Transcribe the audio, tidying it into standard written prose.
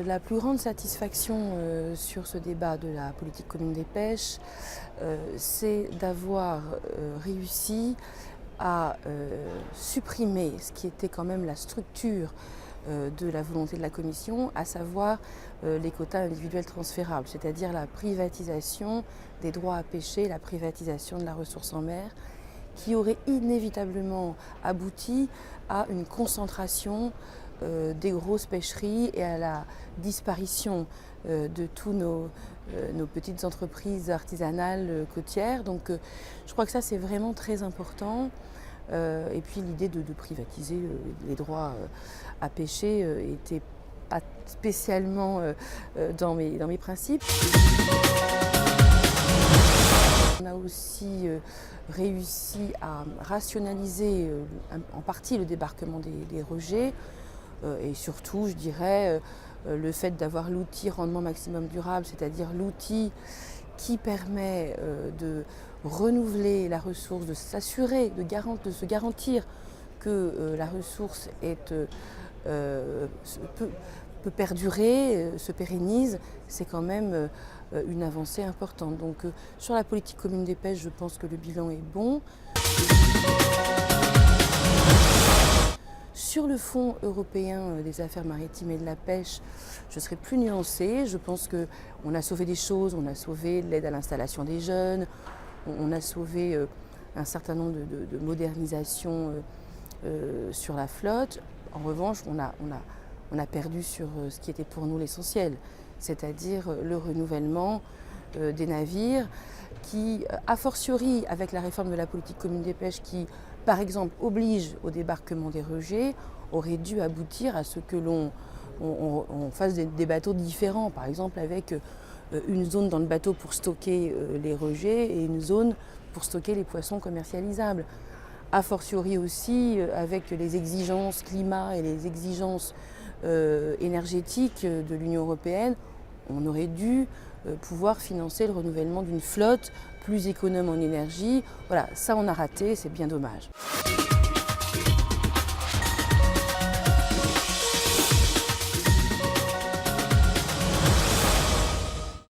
La plus grande satisfaction sur ce débat de la politique commune des pêches, c'est d'avoir réussi à supprimer ce qui était quand même la structure de la volonté de la Commission, à savoir les quotas individuels transférables, c'est-à-dire la privatisation des droits à pêcher, la privatisation de la ressource en mer, qui aurait inévitablement abouti à une concentration des grosses pêcheries et à la disparition de tous nos petites entreprises artisanales côtières. Donc je crois que ça c'est vraiment très important. Et puis l'idée de privatiser les droits à pêcher n'était pas spécialement dans mes principes. On a aussi réussi à rationaliser en partie le débarquement des rejets et surtout, je dirais, le fait d'avoir l'outil rendement maximum durable, c'est-à-dire l'outil qui permet de renouveler la ressource, de s'assurer, de se garantir que la ressource peut perdurer, se pérennise, c'est quand même une avancée importante. Donc sur la politique commune des pêches, je pense que le bilan est bon. Sur le Fonds européen des affaires maritimes et de la pêche, je serai plus nuancée. Je pense qu'on a sauvé des choses, on a sauvé l'aide à l'installation des jeunes, on a sauvé un certain nombre de modernisations sur la flotte. En revanche, on a perdu sur ce qui était pour nous l'essentiel, c'est-à-dire le renouvellement des navires qui, a fortiori avec la réforme de la politique commune des pêches qui, par exemple, oblige au débarquement des rejets, aurait dû aboutir à ce que l'on fasse des bateaux différents, par exemple avec une zone dans le bateau pour stocker les rejets et une zone pour stocker les poissons commercialisables. A fortiori aussi avec les exigences climat et les exigences énergétiques de l'Union européenne, on aurait dû pouvoir financer le renouvellement d'une flotte plus économe en énergie. Voilà, ça on a raté, c'est bien dommage.